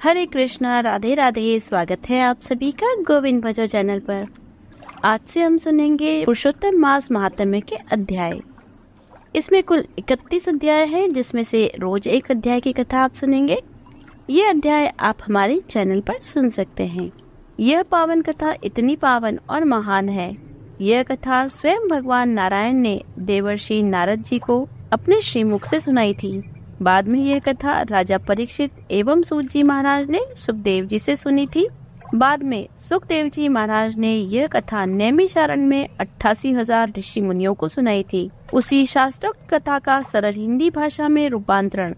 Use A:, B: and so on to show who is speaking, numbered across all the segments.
A: हरे कृष्णा, राधे राधे। स्वागत है आप सभी का गोविंद भजो चैनल पर। आज से हम सुनेंगे पुरुषोत्तम मास महात्म्य के अध्याय। इसमें कुल 31 अध्याय हैं, जिसमें से रोज एक अध्याय की कथा आप सुनेंगे। ये अध्याय आप हमारे चैनल पर सुन सकते हैं। यह पावन कथा इतनी पावन और महान है। यह कथा स्वयं भगवान नारायण ने देवर्षि नारद जी को अपने श्रीमुख से सुनाई थी। बाद में यह कथा राजा परीक्षित एवं सूत जी महाराज ने सुखदेव जी से सुनी थी। बाद में सुखदेव जी महाराज ने यह कथा नैमिषारण्य में 88,000 ऋषि मुनियों को सुनाई थी। उसी शास्त्रोक्त कथा का सरल हिंदी भाषा में रूपांतरण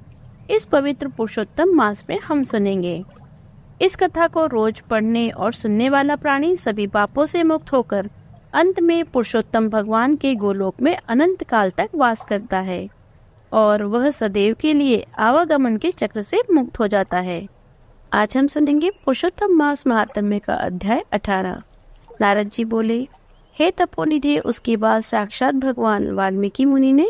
A: इस पवित्र पुरुषोत्तम मास में हम सुनेंगे। इस कथा को रोज पढ़ने और सुनने वाला प्राणी सभी पापों से मुक्त होकर अंत में पुरुषोत्तम भगवान के गोलोक में अनंत काल तक वास करता है और वह सदैव के लिए आवागमन के चक्र से मुक्त हो जाता है। आज हम सुनेंगे पुरुषोत्तम मास महात्म्य का अध्याय 18। नारद जी बोले, हे तपोनिधि, उसके बाद साक्षात भगवान वाल्मीकि मुनि ने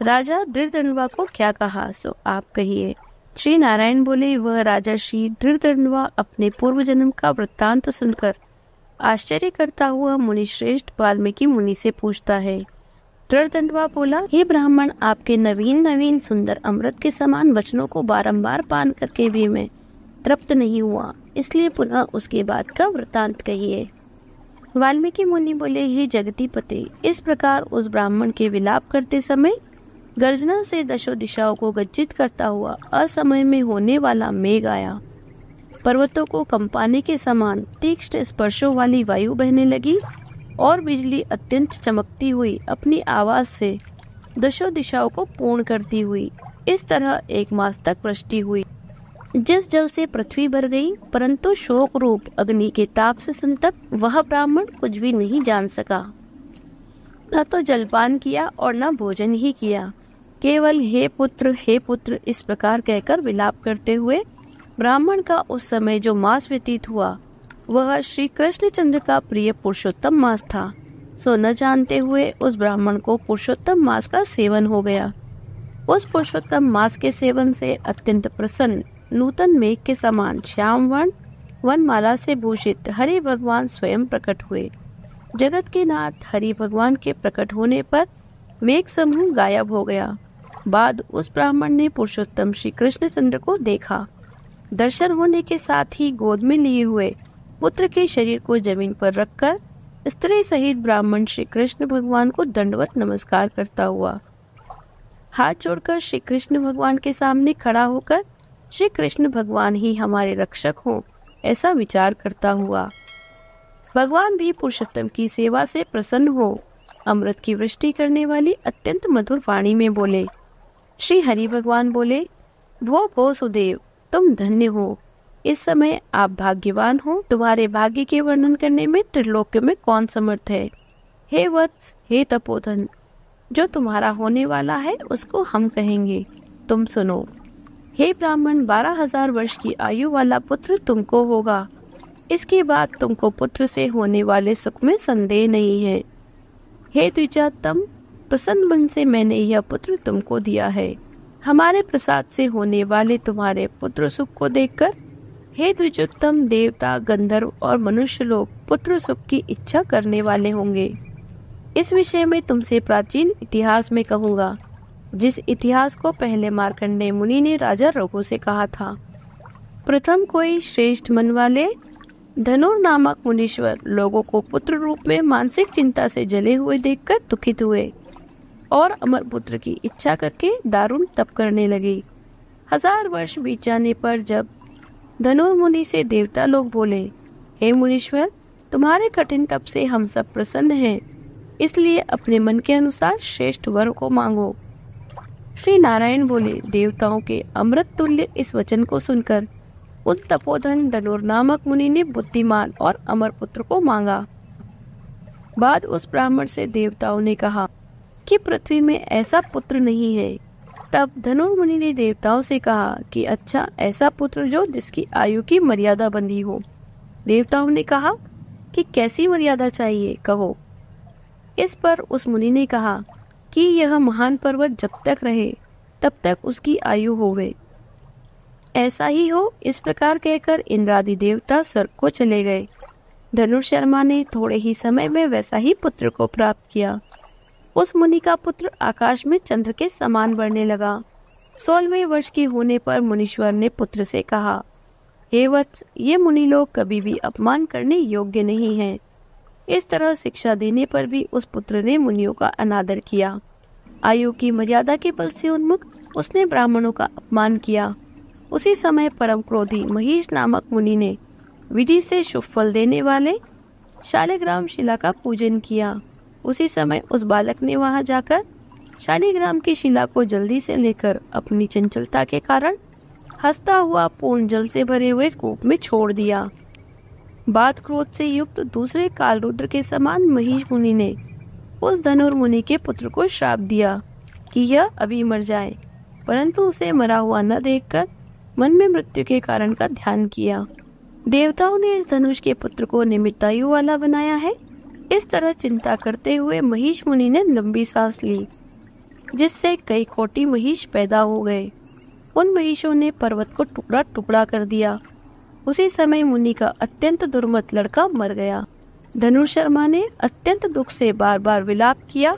A: राजा धृतराष्ट्र को क्या कहा, सो आप कहिए। श्री नारायण बोले, वह राजा श्री धृतराष्ट्र अपने पूर्व जन्म का वृत्तांत सुनकर आश्चर्य करता हुआ मुनि श्रेष्ठ वाल्मीकि मुनि से पूछता है। धृतराष्ट्र बोला, हे ब्राह्मण, आपके नवीन नवीन सुंदर अमृत के समान वचनों को बारंबार पान करके भी मैं तृप्त नहीं हुआ, इसलिए पुनः उसके बाद का वृत्तांत कहिए। वाल्मीकि मुनि बोले, हे जगतीपते, इस प्रकार उस ब्राह्मण के विलाप करते समय गर्जना से दशों दिशाओं को गज्जित करता हुआ असमय में होने वाला मेघ आया। पर्वतों को कंपाने के समान तीक्ष्ण स्पर्शों वाली वायु बहने लगी और बिजली अत्यंत चमकती हुई अपनी आवाज से दशों दिशाओं को पूर्ण करती हुई इस तरह 1 मास तक वृष्टि हुई, जिस जल से पृथ्वी भर गई, परंतु शोक रूप अग्नि के ताप से संतप्त वह ब्राह्मण कुछ भी नहीं जान सका। न तो जलपान किया और न भोजन ही किया, केवल हे पुत्र इस प्रकार कहकर विलाप करते हुए ब्राह्मण का उस समय जो मास व्यतीत हुआ वह श्री कृष्णचंद्र का प्रिय पुरुषोत्तम मास था। सो न जानते हुए उस ब्राह्मण को पुरुषोत्तम मास का सेवन हो गया। उस पुरुषोत्तम मास के सेवन से अत्यंत प्रसन्न नूतन मेघ के समान श्याम वर्ण वनमाला से भूषित हरि भगवान स्वयं प्रकट हुए। जगत के नाथ हरि भगवान के प्रकट होने पर मेघ समूह गायब हो गया। बाद उस ब्राह्मण ने पुरुषोत्तम श्री कृष्णचंद्र को देखा। दर्शन होने के साथ ही गोद में लिए हुए पुत्र के शरीर को जमीन पर रखकर स्त्री सहित ब्राह्मण श्री कृष्ण भगवान को दंडवत नमस्कार करता हुआ हाथ जोड़कर श्री कृष्ण भगवान के सामने खड़ा होकर श्री कृष्ण भगवान ही हमारे रक्षक हों, ऐसा विचार करता हुआ भगवान भी पुरुषोत्तम की सेवा से प्रसन्न हो अमृत की वृष्टि करने वाली अत्यंत मधुर वाणी में बोले। श्री हरि भगवान बोले, भो सुदेव, तुम धन्य हो। इस समय आप भाग्यवान हो। तुम्हारे भाग्य के वर्णन करने में त्रिलोक्य में कौन समर्थ है। हे वत्स, हे तपोधन, जो तुम्हारा होने वाला है उसको हम कहेंगे, तुम सुनो। हे ब्राह्मण, 12,000 वर्ष की आयु वाला पुत्र तुमको होगा। इसके बाद तुमको पुत्र से होने वाले सुख में संदेह नहीं है। हे द्विजोत्तम, प्रसन्न मन से मैंने यह पुत्र तुमको दिया है। हमारे प्रसाद से होने वाले तुम्हारे पुत्र सुख को देखकर हे द्विजोत्तम, देवता, गंधर्व और मनुष्य लोग पुत्र सुख की इच्छा करने वाले होंगे। इस विषय में तुमसे प्राचीन इतिहास में कहूँगा, जिस इतिहास को पहले मार्कंडेय मुनि ने राजा रघु से कहा था। प्रथम कोई श्रेष्ठ मन वाले धनुर नामक मुनीश्वर लोगों को पुत्र रूप में मानसिक चिंता से जले हुए देखकर दुखित हुए और अमर पुत्र की इच्छा करके दारुण तप करने लगे। 1000 वर्ष बीत जाने पर जब धनुर मुनि से देवता लोग बोले, हे मुनीश्वर, तुम्हारे कठिन तप से हम सब प्रसन्न हैं, इसलिए अपने मन के अनुसार श्रेष्ठ वर को मांगो। श्री नारायण बोले, देवताओं के अमृत तुल्य इस वचन को सुनकर उन तपोधन धनुर नामक मुनि ने बुद्धिमान और अमर पुत्र को मांगा। बाद उस ब्राह्मण से देवताओं ने कहा कि पृथ्वी में ऐसा पुत्र नहीं है। तब धनुर्मुनि ने देवताओं से कहा कि अच्छा, ऐसा पुत्र जो जिसकी आयु की मर्यादा बंधी हो। देवताओं ने कहा कि कैसी मर्यादा चाहिए, कहो। इस पर उस मुनि ने कहा कि यह महान पर्वत जब तक रहे तब तक उसकी आयु होवे। ऐसा ही हो, इस प्रकार कहकर इंद्रादि देवता स्वर्ग को चले गए। धनुष शर्मा ने थोड़े ही समय में वैसा ही पुत्र को प्राप्त किया। उस मुनि का पुत्र आकाश में चंद्र के समान बढ़ने लगा। 16वें वर्ष की होने पर मुनीश्वर ने पुत्र से कहा, हे वत्स, ये मुनि लोग कभी भी अपमान करने योग्य नहीं हैं। इस तरह शिक्षा देने पर भी उस पुत्र ने मुनियों का अनादर किया। आयु की मर्यादा के बल से उन्मुख उसने ब्राह्मणों का अपमान किया। उसी समय परम क्रोधी महिष नामक मुनि ने विधि से शुभ फल देने वाले शालिग्राम शिला का पूजन किया। उसी समय उस बालक ने वहां जाकर शालिग्राम की शिला को जल्दी से लेकर अपनी चंचलता के कारण हंसता हुआ पूर्ण जल से भरे हुए कूप में छोड़ दिया। बाद क्रोध से युक्त दूसरे कालरुद्र के समान महिष मुनि ने उस धनुर मुनि के पुत्र को श्राप दिया कि यह अभी मर जाए, परंतु उसे मरा हुआ न देखकर मन में मृत्यु के कारण का ध्यान किया। देवताओं ने इस धनुष के पुत्र को निमित्तायु वाला बनाया है। इस तरह चिंता करते हुए महिष मुनि ने लंबी सांस ली, जिससे कई कोटि महिष पैदा हो गए। उन महिषों ने पर्वत को टुकड़ा टुकड़ा कर दिया। उसी समय मुनि का अत्यंत दुर्मत लड़का मर गया। धनुष शर्मा ने अत्यंत दुख से बार बार विलाप किया।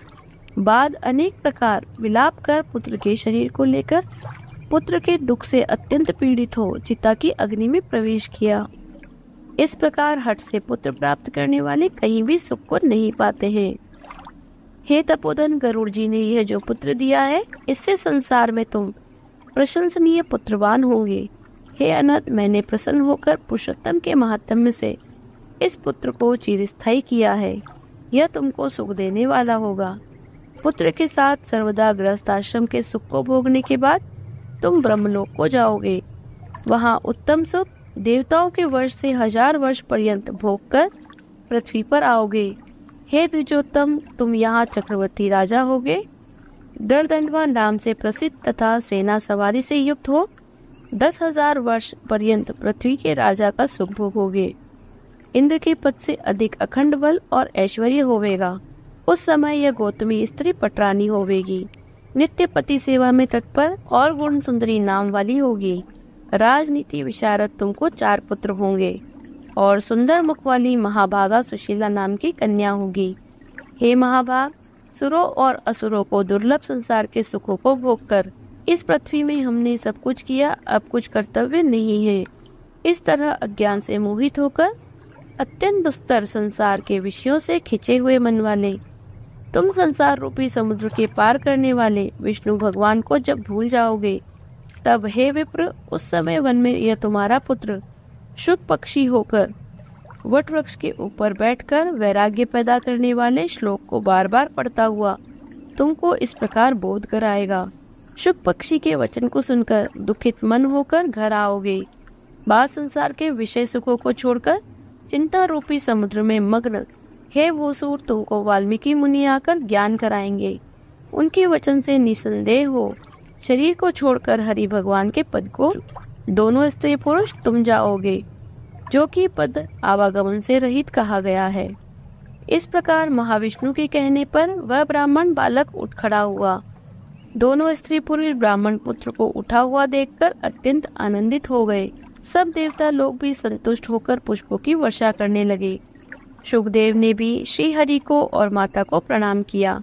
A: बाद अनेक प्रकार विलाप कर पुत्र के शरीर को लेकर पुत्र के दुख से अत्यंत पीड़ित हो चिता की अग्नि में प्रवेश किया। इस प्रकार हठ से पुत्र प्राप्त करने वाले कहीं भी सुख को नहीं पाते हैं। हे तपोधन, गरुड़ जी ने यह जो पुत्र दिया है, इससे संसार में तुम प्रशंसनीय पुत्रवान होंगे। हे अनंत, मैंने प्रसन्न होकर पुरुषोत्तम के महात्म्य से इस पुत्र को चिरस्थायी किया है। यह तुमको सुख देने वाला होगा। पुत्र के साथ सर्वदा गृहस्थ आश्रम के सुख को भोगने के बाद तुम ब्रह्मलोक को जाओगे। वहाँ उत्तम सुख देवताओं के वर्ष से 1000 वर्ष पर्यंत भोग कर पृथ्वी पर आओगे। हे द्विजोत्तम, तुम यहाँ चक्रवर्ती राजा होगे। दर्दंडवा नाम से प्रसिद्ध तथा सेना सवारी से युक्त हो 10,000 वर्ष पर्यंत पृथ्वी के राजा का सुख भोगोगे। इंद्र के पद से अधिक अखंड बल और ऐश्वर्य होवेगा। उस समय यह गौतमी स्त्री पटरानी होवेगी। नित्य पति सेवा में तत्पर और गुण सुंदरी नाम वाली होगी। राजनीति विशारद तुमको 4 पुत्र होंगे और सुंदर मुख वाली महाभागा सुशीला नाम की कन्या होगी। हे महाभाग, सुरों और असुरों को दुर्लभ संसार के सुखों को भोग कर इस पृथ्वी में हमने सब कुछ किया, अब कुछ कर्तव्य नहीं है। इस तरह अज्ञान से मोहित होकर अत्यंत दुस्तर संसार के विषयों से खिंचे हुए मन वाले तुम संसार रूपी समुद्र के पार करने वाले विष्णु भगवान को जब भूल जाओगे, तब हे विप्र, उस समय वन में यह तुम्हारा पुत्र शुक पक्षी होकर वट वृक्ष के ऊपर बैठकर वैराग्य पैदा करने वाले श्लोक को बार बार पढ़ता हुआ तुमको इस प्रकार बोध कराएगा। शुक पक्षी के वचन को सुनकर दुखित मन होकर घर आओगे। बाद संसार के विषय सुखों को छोड़कर चिंता रूपी समुद्र में मग्न हे भूसूर, तुमको वाल्मीकि मुनि आकर ज्ञान कराएंगे। उनके वचन से निसंदेह हो शरीर को छोड़कर हरि भगवान के पद को दोनों स्त्री पुरुष तुम जाओगे, जो कि पद आवागमन से रहित कहा गया है। इस प्रकार महाविष्णु के कहने पर वह ब्राह्मण बालक उठ खड़ा हुआ। दोनों स्त्री पुरुष ब्राह्मण पुत्र को उठा हुआ देखकर अत्यंत आनंदित हो गए। सब देवता लोग भी संतुष्ट होकर पुष्पों की वर्षा करने लगे। शुकदेव ने भी श्री हरि को और माता को प्रणाम किया।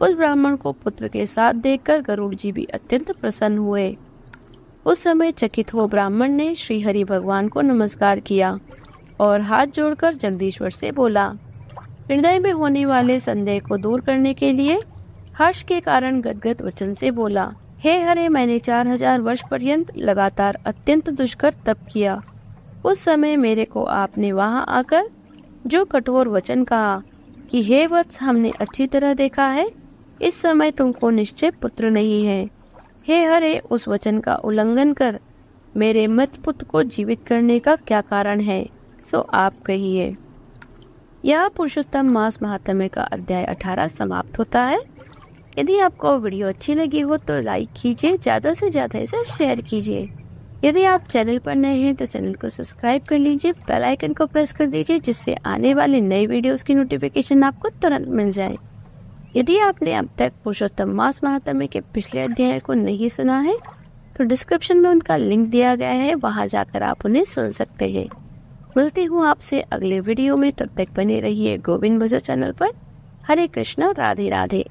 A: उस ब्राह्मण को पुत्र के साथ देखकर गरुड़ जी भी अत्यंत प्रसन्न हुए। उस समय चकित हो ब्राह्मण ने श्री हरि भगवान को नमस्कार किया और हाथ जोड़कर जगदीश्वर से बोला। हृदय में होने वाले संदेह को दूर करने के लिए हर्ष के कारण गदगद वचन से बोला, हे हरे, मैंने 4000 वर्ष पर्यंत लगातार अत्यंत दुष्कर तप किया। उस समय मेरे को आपने वहां आकर जो कठोर वचन कहा कि हे वत्स, हमने अच्छी तरह देखा है, इस समय तुमको निश्चय पुत्र नहीं है। हे हरे, उस वचन का उल्लंघन कर मेरे मृत पुत्र को जीवित करने का क्या कारण है, सो आप कहिए। यह पुरुषोत्तम मास महात्म्य का अध्याय 18 समाप्त होता है। यदि आपको वीडियो अच्छी लगी हो तो लाइक कीजिए, ज़्यादा से ज़्यादा इसे शेयर कीजिए। यदि आप चैनल पर नए हैं तो चैनल को सब्सक्राइब कर लीजिए, बेल आइकन को प्रेस कर दीजिए, जिससे आने वाले नए वीडियोस की नोटिफिकेशन आपको तुरंत मिल जाए। यदि आपने अब तक पुरुषोत्तम मास महात्म्य के पिछले अध्याय को नहीं सुना है तो डिस्क्रिप्शन में उनका लिंक दिया गया है, वहां जाकर आप उन्हें सुन सकते हैं। मिलती हूँ आपसे अगले वीडियो में, तब तक बने रहिए गोविंद भजो चैनल पर। हरे कृष्णा, राधे राधे।